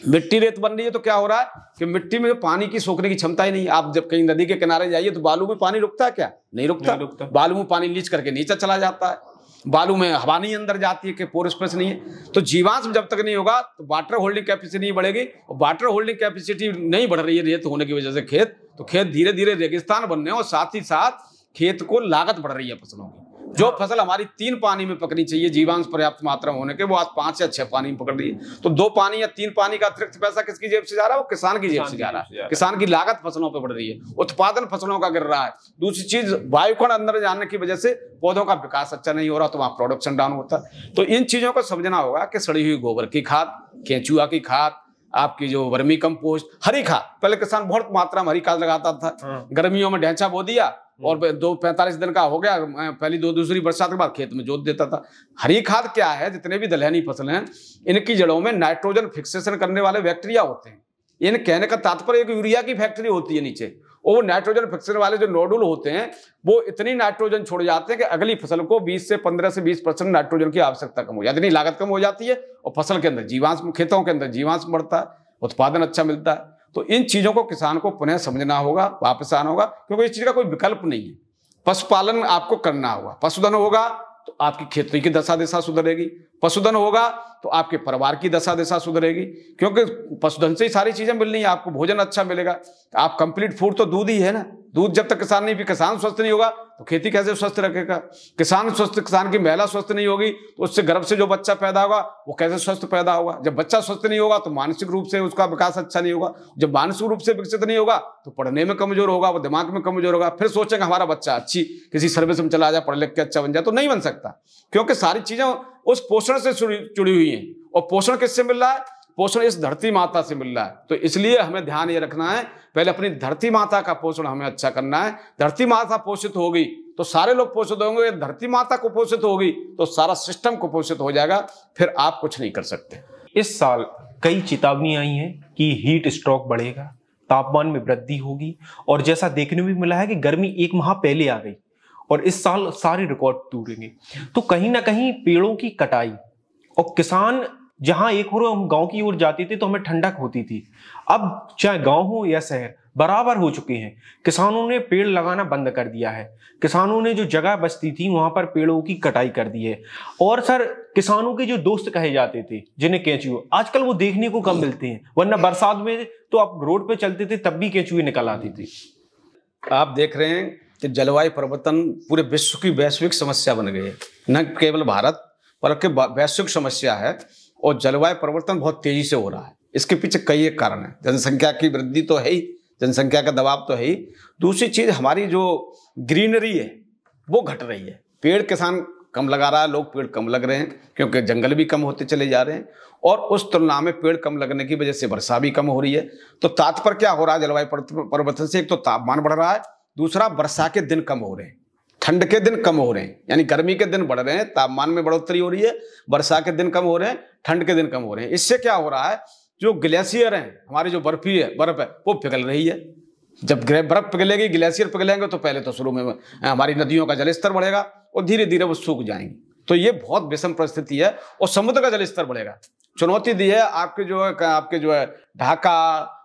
[SPEAKER 1] मिट्टी रेत बन रही है तो क्या हो रहा है कि मिट्टी में पानी की सोखने की क्षमता ही नहीं। आप जब कहीं नदी के किनारे जाइए तो बालू में पानी रुकता है क्या? नहीं रुकता। बालू में पानी लीच करके नीचे चला जाता है, बालू में हवा नहीं अंदर जाती है कि पोर स्पेस नहीं है। तो जीवांश जब तक नहीं होगा तो वाटर होल्डिंग कैपेसिटी नहीं बढ़ेगी, और वाटर होल्डिंग कैपेसिटी नहीं बढ़ रही है रेत होने की वजह से तो खेत धीरे धीरे रेगिस्तान बन रहे हैं, और साथ ही साथ खेत को लागत बढ़ रही है फसलों की। जो फसल हमारी 3 पानी में पकनी चाहिए जीवांश पर्याप्त मात्रा में होने के, वो आज 5 या 6 पानी में पकड़ रही है। तो 2 पानी या 3 पानी का अतिरिक्त पैसा किसकी जेब से जा रहा है? वो किसान की जेब से जा रहा है। किसान की लागत फसलों पर बढ़ रही है, उत्पादन फसलों का गिर रहा है। दूसरी चीज, वायुकण अंदर जाने की वजह से पौधों का विकास अच्छा नहीं हो रहा, तो वहां प्रोडक्शन डाउन होता है। तो इन चीजों को समझना होगा कि सड़ी हुई गोबर की खाद, केंचुआ की खाद, आपकी जो वर्मी कंपोस्ट, हरी खाद, पहले किसान बहुत मात्रा में हरी खाद लगाता था। गर्मियों में ढैंचा बो दिया और 45 दिन का हो गया, पहली दूसरी बरसात के बाद खेत में जोत देता था। हरी खाद क्या है? जितने भी दलहनी फसलें हैं, इनकी जड़ों में नाइट्रोजन फिक्सेशन करने वाले बैक्टीरिया होते हैं। इन कहने का तात्पर्य एक यूरिया की फैक्ट्री होती है नीचे, और वो नाइट्रोजन फिक्सेशन वाले जो नोडुल होते हैं, वो इतनी नाइट्रोजन छोड़ जाते हैं कि अगली फसल को 15 से 20% नाइट्रोजन की आवश्यकता कम हो जाती है, लागत कम हो जाती है, और फसल के अंदर जीवांश, खेतों के अंदर जीवांश बढ़ता है, उत्पादन अच्छा मिलता है। तो इन चीजों को किसान को पुनः समझना होगा, वापस आना होगा, क्योंकि इस चीज का कोई विकल्प नहीं है। पशुपालन आपको करना होगा, पशुधन होगा तो आपकी खेती की दशा दिशा सुधरेगी, पशुधन होगा तो आपके परिवार की दशा दिशा सुधरेगी, क्योंकि पशुधन से ही सारी चीजें मिलनी है, आपको भोजन अच्छा मिलेगा। आप कंप्लीट फूड तो दूध ही है ना, दूध जब तक किसान नहीं भी, किसान स्वस्थ नहीं होगा तो खेती कैसे स्वस्थ रखेगा? किसान स्वस्थ, किसान की महिला स्वस्थ नहीं होगी तो उससे गर्भ से जो बच्चा पैदा होगा वो कैसे स्वस्थ पैदा होगा? जब बच्चा स्वस्थ नहीं होगा तो मानसिक रूप से उसका विकास अच्छा नहीं होगा, जब मानसिक रूप से विकसित नहीं होगा तो पढ़ने में कमजोर होगा, वो दिमाग में कमजोर होगा, फिर सोचेंगे हमारा बच्चा अच्छी किसी सर्विस में चला जाए, पढ़ लिख के अच्छा बन जाए, तो नहीं बन सकता, क्योंकि सारी चीजें उस पोषण से जुड़ी हुई हैं। और पोषण किससे मिल रहा है? पोषण इस धरती माता से मिल रहा है। तो इसलिए हमें ध्यान ये रखना है, पहले अपनी धरती माता का पोषण हमें अच्छा करना है। धरती माता पोषित होगी तो सारे लोग पोषित होंगे, धरती माता कुपोषित होगी तो सारा सिस्टम कुपोषित हो जाएगा, फिर आप कुछ नहीं कर सकते।
[SPEAKER 2] इस साल कई चेतावनी आई हैं कि हीट स्ट्रोक बढ़ेगा, तापमान में वृद्धि होगी, और जैसा देखने में मिला है कि गर्मी 1 माह पहले आ गई, और इस साल सारे रिकॉर्ड टूटेंगे। तो कहीं ना कहीं पेड़ों की कटाई, और किसान जहां एक और हम गांव की ओर जाते थे तो हमें ठंडक होती थी, अब चाहे गांव हो या शहर बराबर हो चुके हैं। किसानों ने पेड़ लगाना बंद कर दिया है, किसानों ने जो जगह बचती थी वहां पर पेड़ों की कटाई कर दी है। और सर, किसानों के जो दोस्त कहे जाते थे जिन्हें केंचुए, आजकल वो देखने को कम मिलते हैं, वरना बरसात में तो आप रोड पे चलते थे तब भी केंचुए निकल आते थे।
[SPEAKER 1] आप देख रहे हैं कि जलवायु परिवर्तन पूरे विश्व की वैश्विक समस्या बन गई है, न केवल भारत बल्कि वैश्विक समस्या है, और जलवायु परिवर्तन बहुत तेजी से हो रहा है। इसके पीछे कई एक कारण है। जनसंख्या की वृद्धि तो है ही, जनसंख्या का दबाव तो है ही। दूसरी चीज, हमारी जो ग्रीनरी है वो घट रही है। पेड़ किसान कम लगा रहा है, लोग पेड़ कम लग रहे हैं, क्योंकि जंगल भी कम होते चले जा रहे हैं, और उस तुलना में पेड़ कम लगने की वजह से वर्षा भी कम हो रही है। तो तात्पर्य क्या हो रहा है जलवायु परिवर्तन से? एक तो तापमान बढ़ रहा है, दूसरा वर्षा के दिन कम हो रहे हैं, ठंड के दिन कम हो रहे हैं, यानी गर्मी के दिन बढ़ रहे हैं, तापमान में बढ़ोतरी हो रही है, वर्षा के दिन कम हो रहे हैं, ठंड के दिन कम हो रहे हैं। इससे क्या हो रहा है? जो ग्लेशियर हैं, हमारी जो बर्फ है वो पिघल रही है। जब बर्फ पिघलेगी, ग्लेशियर पिघलेंगे, तो पहले तो शुरू में हमारी नदियों का जलस्तर बढ़ेगा और धीरे धीरे वो सूख जाएंगी। तो ये बहुत विषम परिस्थिति है, और समुद्र का जलस्तर बढ़ेगा। चुनौती दी है आपके जो है ढाका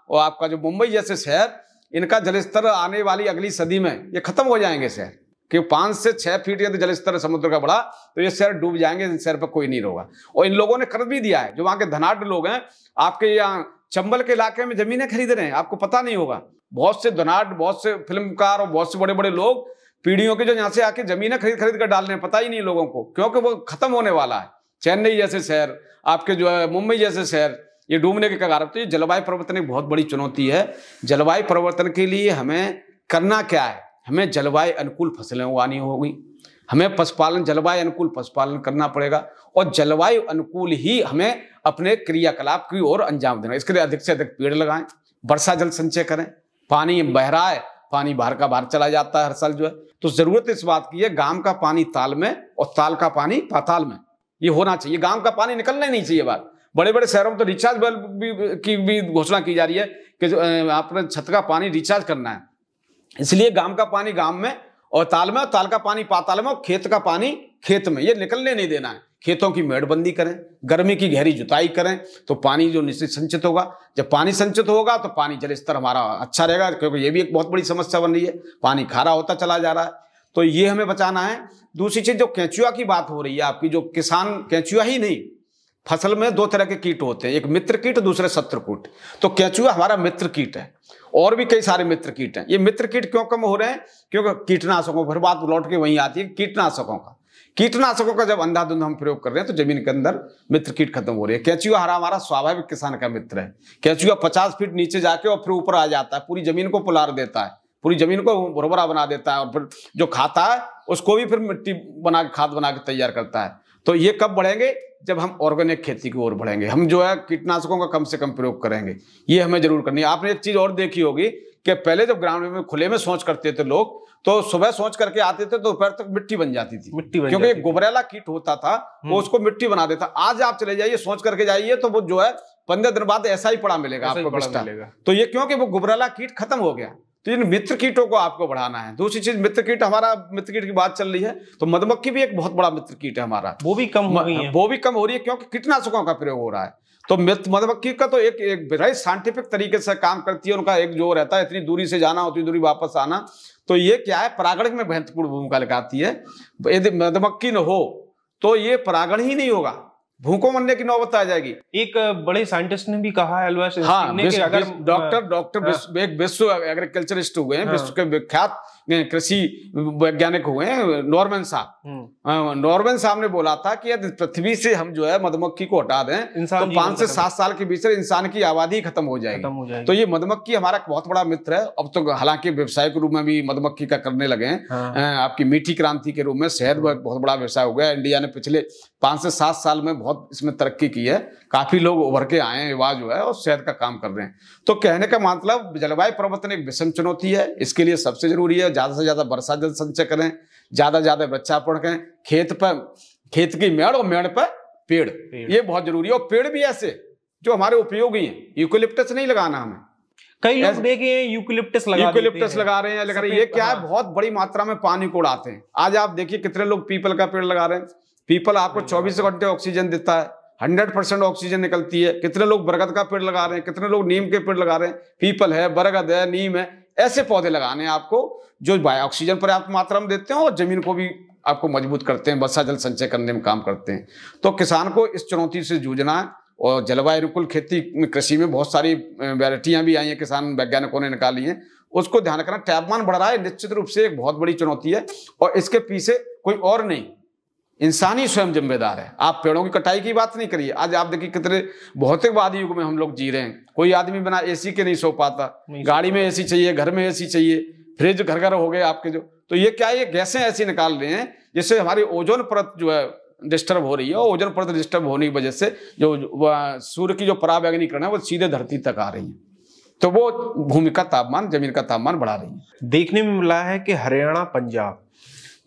[SPEAKER 1] और आपका जो मुंबई जैसे शहर, इनका जलस्तर आने वाली अगली सदी में ये खत्म हो जाएंगे शहर, कि 5 से 6 फीट यदि जलस्तर समुद्र का बढ़ा तो ये शहर डूब जाएंगे, इन शहर पर कोई नहीं होगा। और इन लोगों ने कर भी दिया है, जो वहाँ के धनाढ्य लोग हैं, आपके यहाँ चंबल के इलाके में जमीनें खरीद रहे हैं, आपको पता नहीं होगा। बहुत से धनाढ्य, बहुत से फिल्मकार और बहुत से बड़े बड़े लोग पीढ़ियों के जो यहाँ से आके जमीनें खरीद कर डाल रहे हैं, पता ही नहीं लोगों को, क्योंकि वो खत्म होने वाला है। चेन्नई जैसे शहर, आपके जो है मुंबई जैसे शहर, ये डूबने के कगार पर। तो ये जलवायु परिवर्तन एक बहुत बड़ी चुनौती है। जलवायु परिवर्तन के लिए हमें करना क्या है? हमें जलवायु अनुकूल फसलें उगानी होगी, हमें पशुपालन, जलवायु अनुकूल पशुपालन करना पड़ेगा, और जलवायु अनुकूल ही हमें अपने क्रियाकलाप की ओर अंजाम देना। इसके लिए अधिक से अधिक पेड़ लगाएं, वर्षा जल संचय करें। पानी बह रहा है, पानी बाहर का बाहर चला जाता है हर साल जो है, तो जरूरत इस बात की है, गांव का पानी ताल में और ताल का पानी पाताल में, ये होना चाहिए। गांव का पानी निकलना ही नहीं चाहिए बाहर। बड़े बड़े शहरों में तो रिचार्ज बिल की भी घोषणा की जा रही है कि आपने छत का पानी रिचार्ज करना है। इसलिए गांव का पानी गांव में और ताल में, और ताल का पानी पाताल में, और खेत का पानी खेत में, ये निकलने नहीं देना है। खेतों की मेड़बंदी करें, गर्मी की गहरी जुताई करें, तो पानी जो निश्चित संचित होगा। जब पानी संचित होगा तो पानी जल स्तर हमारा अच्छा रहेगा, क्योंकि ये भी एक बहुत बड़ी समस्या बन रही है, पानी खारा होता चला जा रहा है, तो ये हमें बचाना है। दूसरी चीज, जो केंचुआ की बात हो रही है आपकी, जो किसान, केंचुआ ही नहीं, फसल में 2 तरह के कीट होते हैं, एक मित्र कीट, दूसरे शत्रु कीट। तो केंचुआ हमारा मित्र कीट है, और भी कई सारे मित्र कीट हैं। ये मित्र कीट क्यों कम हो रहे हैं? क्योंकि कीटनाशकों, फिर बात लौट के वहीं आती है, कीटनाशकों का कीटनाशकों का जब अंधाधुंध हम प्रयोग कर रहे हैं तो जमीन के अंदर मित्र कीट खत्म हो रही है। केंचुआ हमारा स्वाभाविक किसान का मित्र है। केंचुआ 50 फीट नीचे जाके और फिर ऊपर आ जाता है, पूरी जमीन को पुलार देता है, पूरी जमीन को भुरभुरा बना देता है, और फिर जो खाता है उसको भी फिर मिट्टी बना के, खाद बना के तैयार करता है। तो ये कब बढ़ेंगे? जब हम ऑर्गेनिक खेती की ओर बढ़ेंगे, हम जो है कीटनाशकों का कम से कम प्रयोग करेंगे। ये हमें जरूर करनी है। आपने एक चीज और देखी होगी कि पहले जब ग्राउंड में खुले में शौच करते थे लोग, तो सुबह शौच करके आते थे तो दोपहर तक मिट्टी बन जाती थी, क्योंकि गुबरैला कीट होता था वो उसको मिट्टी बना देता। आज आप चले जाइए, शौच करके जाइए, तो वो जो है 15 दिन बाद ऐसा ही पड़ा मिलेगा आपको बिस्टा। तो ये क्योंकि वो गुबरैला कीट खत्म हो गया। तो इन मित्र कीटों को आपको बढ़ाना है। दूसरी चीज, मित्र कीट, हमारा मित्र कीट की बात चल रही है तो मधुमक्खी भी एक बहुत बड़ा मित्र कीट है हमारा, वो भी कम हो रही है क्योंकि कीटनाशकों का प्रयोग हो रहा है। तो मधुमक्खी का तो एक बड़ा साइंटिफिक तरीके से काम करती है। उनका एक जो रहता है, इतनी दूरी से जाना, उतनी दूरी वापस आना। तो ये क्या है, परागण में महत्वपूर्ण भूमिका निभाती है। यदि मधुमक्खी न हो तो ये परागण ही नहीं होगा, भूखों मरने की नौबत आ जाएगी। एक बड़े साइंटिस्ट ने भी कहा है, डॉक्टर एक विश्व एग्रीकल्चरिस्ट हुए हैं, विश्व के विख्यात कृषि वैज्ञानिक हुए हैं, नॉर्मन साहब। नॉर्मन साहब ने बोला था कि यदि पृथ्वी से हम जो है मधुमक्खी को हटा दें तो 5 से 7 साल के भीतर इंसान की आबादी खत्म हो जाएगी। तो ये मधुमक्खी हमारा बहुत बड़ा मित्र है। अब तो हालांकि व्यवसायिक रूप में भी मधुमक्खी का करने लगे हैं। आपकी मीठी क्रांति के रूप में शहद बहुत बड़ा व्यवसाय हो गया। इंडिया ने पिछले 5 से 7 साल में बहुत इसमें तरक्की की है। काफी लोग उभर के आए हैं, युवा जो है, और शहद का काम कर रहे हैं। तो कहने का मतलब, जलवायु परिवर्तन एक विषम चुनौती है। इसके लिए सबसे जरूरी है ज्यादा से ज्यादा वर्षा जल संचय करें, ज्यादा से ज्यादा वृक्षारोपण करें, खेत की मेड़ और मेड़ पर पेड़, ये बहुत जरूरी है। और पेड़ भी ऐसे जो हमारे उपयोगी हैं। यूकेलिप्टस नहीं लगाना हमें, कई लोग देखे यूकेलिप्टस लगा रहे हैं। ये क्या है, बहुत बड़ी मात्रा में पानी को उड़ाते हैं। आज आप देखिए कितने लोग पीपल का पेड़ लगा रहे हैं। पीपल आपको 24 घंटे ऑक्सीजन देता है, 100% ऑक्सीजन निकलती है। कितने लोग बरगद का पेड़ लगा रहे हैं, कितने लोग नीम के पेड़ लगा रहे हैं। पीपल है, बरगद है, नीम है, ऐसे पौधे लगाने हैं आपको जो ऑक्सीजन पर्याप्त मात्रा में देते हैं और जमीन को भी आपको मजबूत करते हैं, वर्षा जल संचय करने में काम करते हैं। तो किसान को इस चुनौती से जूझना है। और जलवायु अनुकूल खेती, कृषि में बहुत सारी वैरायटियां भी आई हैं, किसान वैज्ञानिकों ने निकाली हैं, उसको ध्यान रखना। तापमान बढ़ रहा है, निश्चित रूप से एक बहुत बड़ी चुनौती है, और इसके पीछे कोई और नहीं, इंसान ही स्वयं जिम्मेदार है। आप पेड़ों की कटाई की बात नहीं करिए। आज आप देखिए कितने भौतिकवादी युग में हम लोग जी रहे हैं। कोई आदमी बिना एसी के नहीं सो पाता, गाड़ी में एसी चाहिए, घर में एसी चाहिए, फ्रिज घर घर हो गए आपके जो। तो ये क्या है, ये गैसें ऐसी निकाल रहे हैं जिससे हमारी ओजोन परत जो है डिस्टर्ब हो रही है। और ओजोन परत डिस्टर्ब होने की वजह से जो सूर्य की जो परावैंगनीकरण है वो सीधे धरती तक आ रही है। तो वो भूमि का तापमान, जमीन का तापमान बढ़ा रही है।
[SPEAKER 2] देखने में मिला है कि हरियाणा, पंजाब,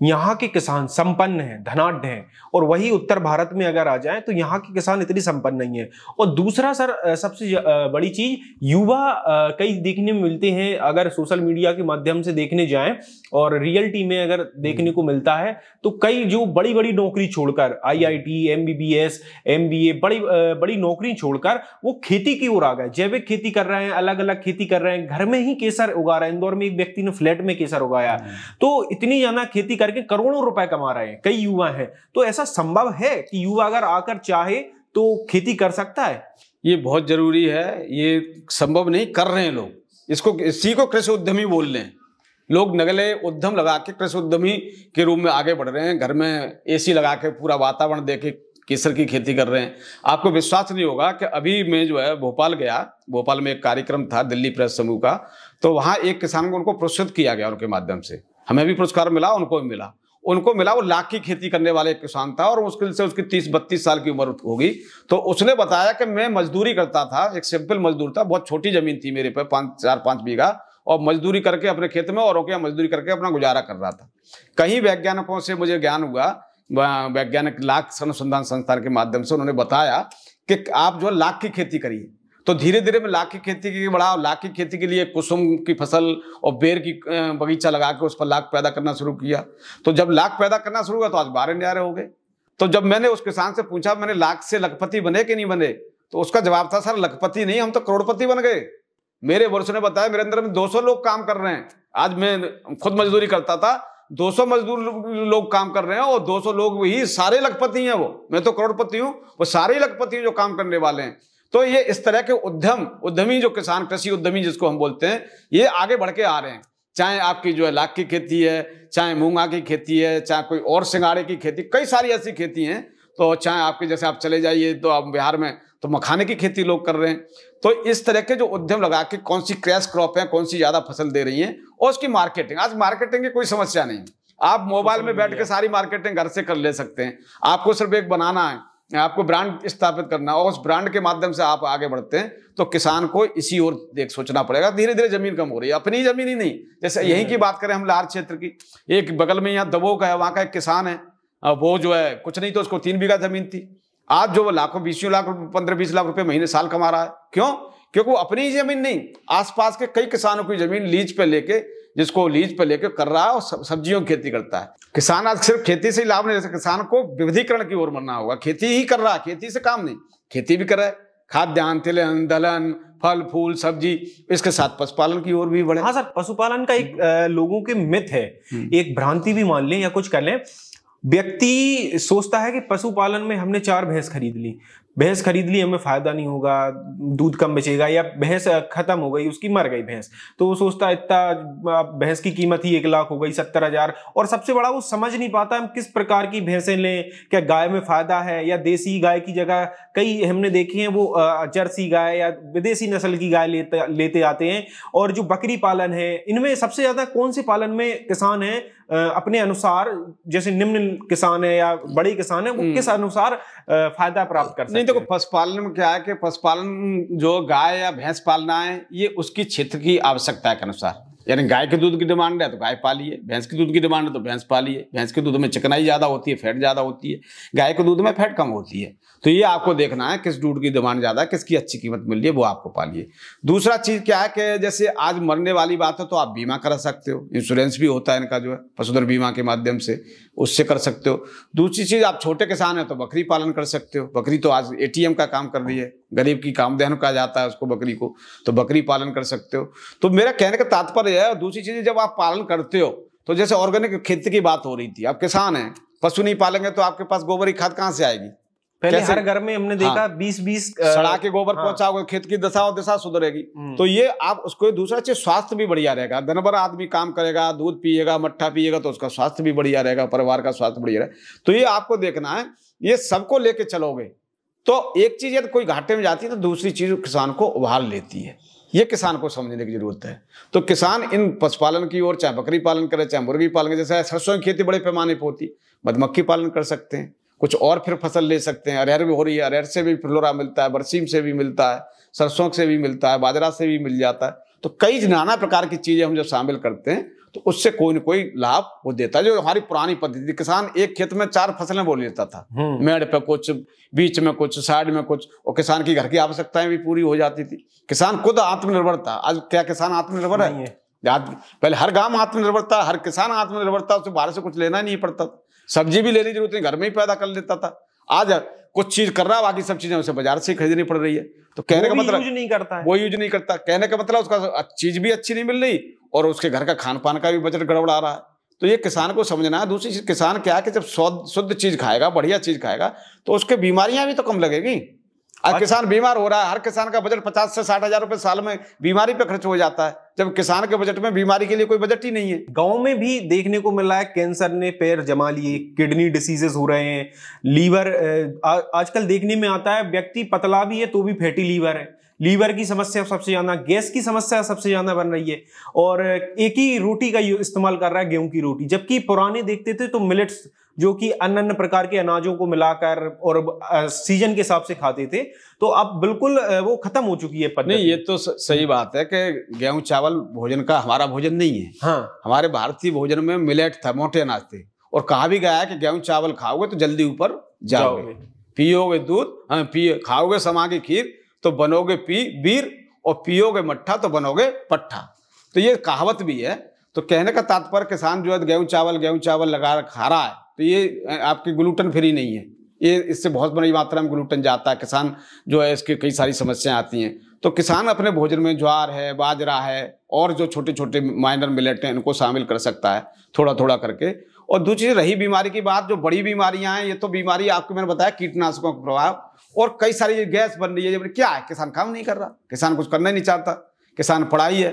[SPEAKER 2] यहाँ के किसान संपन्न हैं, धनाढ्य हैं, और वही उत्तर भारत में अगर आ जाए तो यहाँ के किसान इतनी संपन्न नहीं है। और दूसरा सर, सबसे बड़ी चीज, युवा कई देखने में मिलते हैं। अगर सोशल मीडिया के माध्यम से देखने जाएं और रियलिटी में अगर देखने को मिलता है तो कई जो बड़ी बड़ी नौकरी छोड़कर, IIT, MBBS, MBA, बड़ी नौकरी छोड़कर वो खेती की ओर आ गए। जैविक खेती कर रहे हैं, अलग अलग खेती कर रहे हैं, घर में ही केसर उगा रहे हैं। इंदौर में एक व्यक्ति ने फ्लैट में केसर उगाया। तो इतनी ज्यादा खेती करके करोड़ों रुपए कमा रहे हैं कई युवा हैं। तो ऐसा संभव है कि युवा अगर आकर चाहे तो खेती कर सकता है?
[SPEAKER 1] ये बहुत जरूरी है। ये संभव नहीं कर रहे हैं लोग, इसी को कृषि उद्यमी बोल रहे हैं। लोग नगले उद्यम लगा के कृषि उद्यमी के रूप में आगे बढ़ रहे हैं। घर में AC लगा के पूरा वातावरण देके केसर की खेती कर रहे हैं। आपको विश्वास नहीं होगा कि अभी मैं जो है भोपाल गया। भोपाल में एक कार्यक्रम था दिल्ली प्रेस समूह का, तो वहां एक किसान को उनको पुरस्कृत किया गया उनके माध्यम से। हमें भी पुरस्कार मिला, उनको भी मिला। वो लाख की खेती करने वाले एक किसान था और मुश्किल से उसकी 30-32 साल की उम्र होगी। तो उसने बताया कि मैं मजदूरी करता था, एक सिंपल मजदूर था, बहुत छोटी जमीन थी मेरे पे, 4-5 बीघा, और मजदूरी करके अपने खेत में औरों के मजदूरी करके अपना गुजारा कर रहा था। कहीं वैज्ञानिकों से मुझे ज्ञान हुआ, वैज्ञानिक लाख अनुसंधान संस्थान के माध्यम से उन्होंने बताया कि आप जो लाख की खेती करिए। तो धीरे धीरे मैं लाख की खेती की बढ़ा, लाख की खेती के लिए कुसुम की फसल और बेर की बगीचा लगा के उस पर लाख पैदा करना शुरू किया। तो जब लाख पैदा करना शुरू हुआ तो आज 12 न्यारे हो गए। तो जब मैंने उस किसान से पूछा, मैंने लाख से लखपति बने कि नहीं बने, तो उसका जवाब था, सर लखपति नहीं, हम तो करोड़पति बन गए। मेरे वर्ष ने बताया मेरे अंदर में 200 लोग काम कर रहे हैं। आज मैं खुद मजदूरी करता था, 200 मजदूर लोग काम कर रहे हैं और 200 लोग वही सारे लखपति हैं। वो, मैं तो करोड़पति हूँ, वो सारे लखपति हैं जो काम करने वाले हैं। तो ये इस तरह के उद्यमी जो किसान, कृषि उद्यमी जिसको हम बोलते हैं, ये आगे बढ़ के आ रहे हैं। चाहे आपकी जो है लाख की खेती है, चाहे मूंगा की खेती है, चाहे कोई और सिंगाड़े की खेती, कई सारी ऐसी खेती हैं। तो चाहे आपके जैसे आप चले जाइए तो आप बिहार में तो मखाने की खेती लोग कर रहे हैं। तो इस तरह के जो उद्यम लगा के कौन सी क्रैश क्रॉप है, कौन सी ज्यादा फसल दे रही है और उसकी मार्केटिंग, आज मार्केटिंग की कोई समस्या नहीं। आप मोबाइल में बैठ के सारी मार्केटिंग घर से कर ले सकते हैं। आपको सिर्फ एक बनाना है, आपको ब्रांड स्थापित करना है और उस ब्रांड के माध्यम से आप आगे बढ़ते हैं। तो किसान को इसी ओर देख सोचना पड़ेगा। धीरे धीरे जमीन कम हो रही है, अपनी जमीन ही नहीं। जैसे यहीं की बात करें हम लाहौर क्षेत्र की, एक बगल में यहाँ दबोक है, वहाँ का एक किसान है, वो जो है कुछ नहीं तो उसको 3 बीघा जमीन थी, आज जो वो लाखों 20 लाख 15-20 लाख रुपए महीने साल कमा रहा है। क्यों? क्योंकि वो अपनी जमीन नहीं, आसपास के कई किसानों की जमीन लीज पे लेके, जिसको लीज पे लेके कर रहा है और सब्जियों की खेती करता है। किसान आज सिर्फ खेती से ही लाभ नहीं, जैसे किसान को विविधीकरण की ओर बढ़ना होगा। खेती ही कर रहा है, खेती से काम नहीं, खेती भी कर रहा है, खाद्यान्न, तिलहन, दलहन, फल फूल सब्जी, इसके साथ पशुपालन की ओर भी बढ़े।
[SPEAKER 2] हाँ सर, पशुपालन का एक लोगों के मिथ है, एक भ्रांति भी मान लें या कुछ कर लें। व्यक्ति सोचता है कि पशुपालन में हमने 4 भैंस खरीद ली, हमें फायदा नहीं होगा, दूध कम बचेगा, या भैंस खत्म हो गई, उसकी मर गई भैंस, तो वो सोचता है इतना भैंस की कीमत ही 1 लाख हो गई, 70,000। और सबसे बड़ा वो समझ नहीं पाता हम किस प्रकार की भैंसें लें, क्या गाय में फायदा है, या देसी गाय की जगह कई हमने देखे हैं वो जर्सी गाय या विदेशी नस्ल की गाय लेते आते हैं। और जो बकरी पालन है, इनमें सबसे ज्यादा कौन से पालन में किसान है अपने अनुसार, जैसे निम्न किसान है या बड़े किसान है, वो किस अनुसार फायदा प्राप्त कर सकते हैं?
[SPEAKER 1] नहीं, देखो पशुपालन में क्या है कि पशुपालन जो गाय या भैंस पालना है, ये उसकी क्षेत्र की आवश्यकता के अनुसार, यानी गाय के दूध की डिमांड है तो गाय पालिए, भैंस के दूध की डिमांड है तो भैंस पालिए। भैंस के दूध में चिकनाई ज्यादा होती है, फैट ज्यादा होती है, गाय के दूध में फैट कम होती है। तो ये आपको देखना है किस दूध की डिमांड ज्यादा है, किसकी अच्छी कीमत मिल रही है, वो आपको पालिए। दूसरा चीज क्या है कि जैसे आज मरने वाली बात है तो आप बीमा करा सकते हो, इंश्योरेंस भी होता है इनका जो है पशुधन बीमा के माध्यम से, उससे कर सकते हो। दूसरी चीज, आप छोटे किसान है तो बकरी पालन कर सकते हो। बकरी तो आज ATM का काम कर रही है, गरीब की कामधेनु कहा जाता है उसको बकरी को, तो बकरी पालन कर सकते हो। तो मेरा कहने का तात्पर्य है। दूसरी चीज, जब आप पालन करते हो तो जैसे ऑर्गेनिक खेती की बात हो रही थी, आप किसान हैं, पशु नहीं पालेंगे तो आपके पास गोबर की खाद कहाँ से आएगी?
[SPEAKER 2] पहले हर घर में हमने देखा 20-20
[SPEAKER 1] सड़ा के गोबर पहुंचाओगे, खेत की दशा और दिशा सुधरेगी। तो ये आप उसको, दूसरा चीज स्वास्थ्य भी बढ़िया रहेगा। दिन भर आदमी काम करेगा, दूध पिएगा, मट्ठा पिएगा, तो उसका स्वास्थ्य भी बढ़िया रहेगा, परिवार का स्वास्थ्य बढ़िया रहेगा। तो ये आपको देखना है, ये सबको लेके चलोगे तो एक चीज यदि कोई घाटे में जाती है तो दूसरी चीज किसान को उभार लेती है। ये किसान को समझने की जरूरत है। तो किसान इन पशुपालन की ओर, चाहे बकरी पालन करे, चाहे मुर्गी पालन करे, जैसे सरसों की खेती बड़े पैमाने पर होती है, मधुमक्खी पालन कर सकते हैं, कुछ और फिर फसल ले सकते हैं। अरहर भी हो रही है, अरहर से भी फ्लोरा मिलता है, बरसीम से भी मिलता है, सरसों से भी मिलता है, बाजरा से भी मिल जाता है। तो कई नाना प्रकार की चीजें हम जब शामिल करते हैं तो उससे कोई न कोई लाभ वो देता है। जो हमारी पुरानी पद्धति, किसान एक खेत में 4 फसलें बो लेता था, मेड़ पे कुछ, बीच में कुछ, साइड में कुछ, और किसान की घर की आवश्यकताएं भी पूरी हो जाती थी। किसान खुद आत्मनिर्भर था। आज क्या किसान आत्मनिर्भर है? पहले हर गांव आत्मनिर्भर था, हर किसान आत्मनिर्भर था, उसे बाहर से कुछ लेना नहीं पड़ता था, सब्जी भी लेने की जरूरत नहीं, घर में ही पैदा कर लेता था। आज कुछ चीज कर रहा है, बाकी सब चीजें उसे बाजार से खरीदनी पड़ रही है। तो कहने का मतलब
[SPEAKER 2] यूज नहीं करता है,
[SPEAKER 1] वो यूज नहीं करता। कहने का मतलब उसका चीज भी अच्छी नहीं मिल रही और उसके घर का खान पान का भी बजट गड़बड़ा रहा है। तो ये किसान को समझना है। दूसरी चीज, किसान क्या है कि जब शुद्ध चीज खाएगा, बढ़िया चीज खाएगा, तो उसके बीमारियां भी तो कम लगेगी। आज किसान बीमार हो रहा है, हर किसान का बजट 50 से 60 हजार रुपए साल में बीमारी पे खर्च हो जाता है, जब किसान के बजट में बीमारी के लिए कोई बजट ही नहीं है।
[SPEAKER 2] गांव में भी देखने को मिल रहा है, कैंसर ने पैर जमा लिए, किडनी डिसीजेस हो रहे हैं, लीवर आजकल देखने में आता है, व्यक्ति पतला भी है तो भी फैटी लीवर है, लीवर की समस्या सबसे ज्यादा, गैस की समस्या सबसे ज्यादा बन रही है। और एक ही रोटी का इस्तेमाल कर रहा है, गेहूं की रोटी, जबकि पुराने देखते थे तो मिलेट्स, जो कि अन्य प्रकार के अनाजों को मिलाकर और सीजन के हिसाब से खाते थे, तो अब बिल्कुल वो खत्म हो चुकी है पद्धति।
[SPEAKER 1] नहीं, ये तो सही बात है कि गेहूं चावल भोजन का हमारा भोजन नहीं है।
[SPEAKER 2] हाँ,
[SPEAKER 1] हमारे भारतीय भोजन में मिलेट था, मोटे अनाज थे, और कहा भी गया है कि गेहूं चावल खाओगे तो जल्दी ऊपर जाओगे, पियोगे दूध, खाओगे समा की खीर तो बनोगे वीर, और पियोगे मट्ठा तो बनोगे पट्ठा। तो ये कहावत भी है। तो कहने का तात्पर्य, किसान जो है गेहूं चावल लगा खा रहा है, तो ये आपकी ग्लूटेन फ्री नहीं है, ये इससे बहुत बड़ी मात्रा में ग्लूटेन जाता है। किसान जो है इसकी कई सारी समस्याएं आती हैं। तो किसान अपने भोजन में ज्वार है, बाजरा है, और जो छोटे छोटे माइनर मिलेट हैं, इनको शामिल कर सकता है थोड़ा थोड़ा करके। और दूसरी रही बीमारी की बात, जो बड़ी बीमारियां हैं, ये तो बीमारी आपको मैंने बताया कीटनाशकों का प्रभाव, और कई सारी गैस बन रही है। क्या है, किसान काम नहीं कर रहा, किसान कुछ करना ही नहीं चाहता, किसान पढ़ाई है।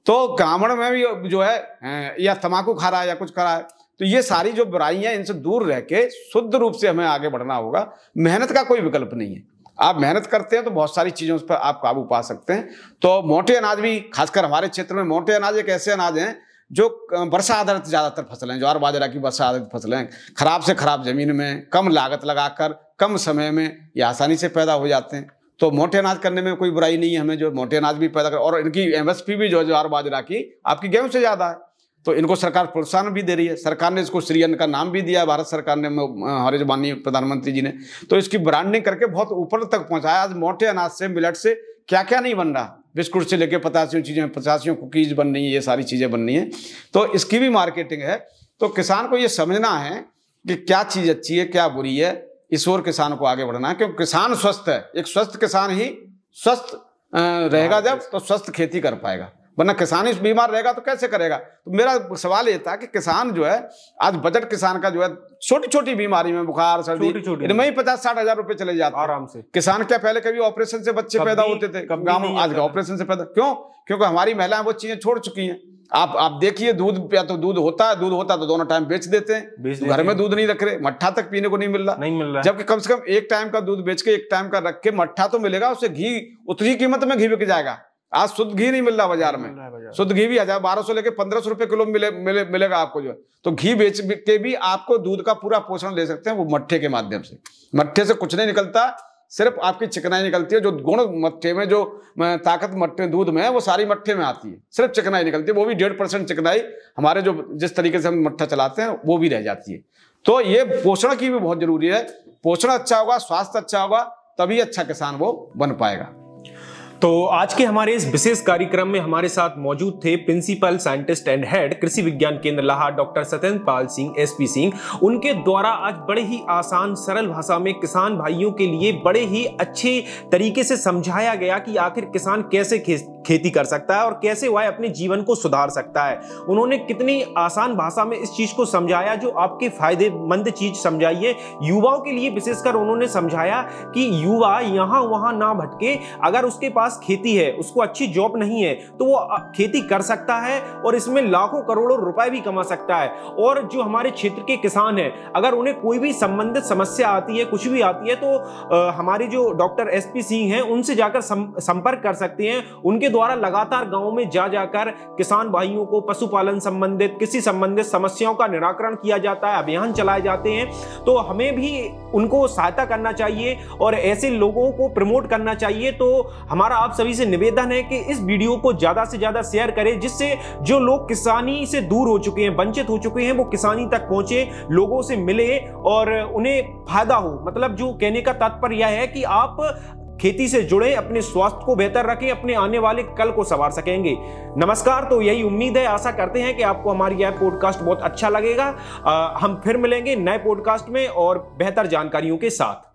[SPEAKER 1] तो ग्रामीण में भी जो है या तम्बाकू खा रहा है या कुछ खा रहा है, तो ये सारी जो बुराइयां, इनसे दूर रह के शुद्ध रूप से हमें आगे बढ़ना होगा। मेहनत का कोई विकल्प नहीं है। आप मेहनत करते हैं तो बहुत सारी चीजों पर आप काबू पा सकते हैं। तो मोटे अनाज भी, खासकर हमारे क्षेत्र में मोटे अनाज एक ऐसे अनाज हैं जो वर्षा आधारित ज्यादातर फसलें, ज्वार बाजरा की वर्षा आधारित फसलें, खराब से खराब जमीन में कम लागत लगाकर कम समय में ये आसानी से पैदा हो जाते हैं। तो मोटे अनाज करने में कोई बुराई नहीं है, हमें जो मोटे अनाज भी पैदा कर, और इनकी MSP भी जो ज्वार बाजरा की आपकी गेहूं से ज्यादा है, तो इनको सरकार प्रोत्साहन भी दे रही है। सरकार ने इसको श्री अन्न का नाम भी दिया है, भारत सरकार ने, हमारे माननीय प्रधानमंत्री जी ने, तो इसकी ब्रांडिंग करके बहुत ऊपर तक पहुंचाया। आज मोटे अनाज से, मिलेट से क्या क्या नहीं बन रहा, बिस्कुट से लेके 85 चीजें, 85 कुकीज बन रही है, ये सारी चीजें बन रही हैं। तो इसकी भी मार्केटिंग है। तो किसान को ये समझना है कि क्या चीज अच्छी है, क्या बुरी है, इस ओर किसान को आगे बढ़ना है। क्योंकि किसान स्वस्थ है, एक स्वस्थ किसान ही स्वस्थ रहेगा, जब तो स्वस्थ खेती कर पाएगा, वरना किसान ही बीमार रहेगा तो कैसे करेगा। तो मेरा सवाल ये था कि किसान जो है, आज बजट किसान का जो है, छोटी छोटी बीमारी में, बुखार सर्दी, इनमें ही 50-60 हजार रुपए चले जाते हैं आराम से। किसान क्या पहले कभी ऑपरेशन से बच्चे पैदा होते थे गाँव में, आज ऑपरेशन से पैदा क्यों? क्योंकि हमारी महिलाएं वो चीजें छोड़ चुकी हैं। आप देखिए, दूध या तो दूध होता है तो दोनों टाइम बेच देते हैं, घर में दूध नहीं रख रहे, मट्ठा तक पीने को नहीं मिल रहा। जबकि कम से कम एक टाइम का दूध बेच के एक टाइम का रख के मट्ठा तो मिलेगा, उससे घी उतनी कीमत में घी बिक जाएगा। आज शुद्ध घी नहीं मिल रहा बाजार में, शुद्ध घी भी 1200 लेके 1500 रुपए किलो मिलेगा आपको जो है। तो घी बेच के भी आपको दूध का पूरा पोषण ले सकते हैं, वो मट्ठे के माध्यम से। मट्ठे से कुछ नहीं निकलता, सिर्फ आपकी चिकनाई निकलती है। जो गुण मट्ठे में, जो ताकत मट्ठे दूध में है, वो सारी मट्ठे में आती है, सिर्फ चिकनाई निकलती है। वो भी 1.5% चिकनाई हमारे जो जिस तरीके से हम मट्ठा चलाते हैं वो भी रह जाती है। तो ये पोषण की भी बहुत जरूरी है। पोषण अच्छा होगा, स्वास्थ्य अच्छा होगा, तभी अच्छा किसान वो बन पाएगा।
[SPEAKER 2] तो आज के हमारे इस विशेष कार्यक्रम में हमारे साथ मौजूद थे प्रिंसिपल साइंटिस्ट एंड हेड कृषि विज्ञान केंद्र लाहार डॉक्टर सत्येंद्र पाल सिंह SP सिंह। उनके द्वारा आज बड़े ही आसान सरल भाषा में किसान भाइयों के लिए बड़े ही अच्छे तरीके से समझाया गया कि आखिर किसान कैसे खेती कर सकता है और कैसे वह अपने जीवन को सुधार सकता है। उन्होंने कितनी आसान भाषा में इस चीज को समझाया, जो आपके फायदेमंद चीज समझाई है। युवाओं के लिए विशेषकर उन्होंने समझाया कि युवा यहाँ वहां ना भटके, अगर उसके पास खेती है, उसको अच्छी जॉब नहीं है, तो वो खेती कर सकता है और इसमें लाखों करोड़ों रुपए भी कमा सकता है। और जो हमारे क्षेत्र के किसान हैं, अगर उन्हें कोई भी संबंधित समस्या आती है, कुछ भी आती है, तो हमारे जो डॉक्टर SP सिंह हैं उनसे जाकर संपर्क कर सकते हैं। उनके द्वारा लगातार गांव में जाकर किसान भाइयों को पशुपालन संबंधित, कृषि संबंधित समस्याओं का निराकरण किया जाता है, अभियान चलाए जाते हैं। तो हमें भी उनको सहायता करना चाहिए और ऐसे लोगों को प्रमोट करना चाहिए। तो हमारा आप सभी से निवेदन है कि इस वीडियो को ज्यादा से ज्यादा शेयर करें, जिससे जो लोग किसानी से दूर हो चुके हैं, वंचित हो चुके हैं, वो किसानी तक पहुंचे, लोगों से मिले और उन्हें फायदा हो। मतलब जो कहने का तात्पर्य यह है कि आप खेती से जुड़े, अपने स्वास्थ्य को बेहतर रखें, अपने आने वाले कल को संवार सकेंगे। नमस्कार। तो यही उम्मीद है, आशा करते हैं कि आपको हमारी यह पॉडकास्ट बहुत अच्छा लगेगा। हम फिर मिलेंगे नए पॉडकास्ट में और बेहतर जानकारियों के साथ।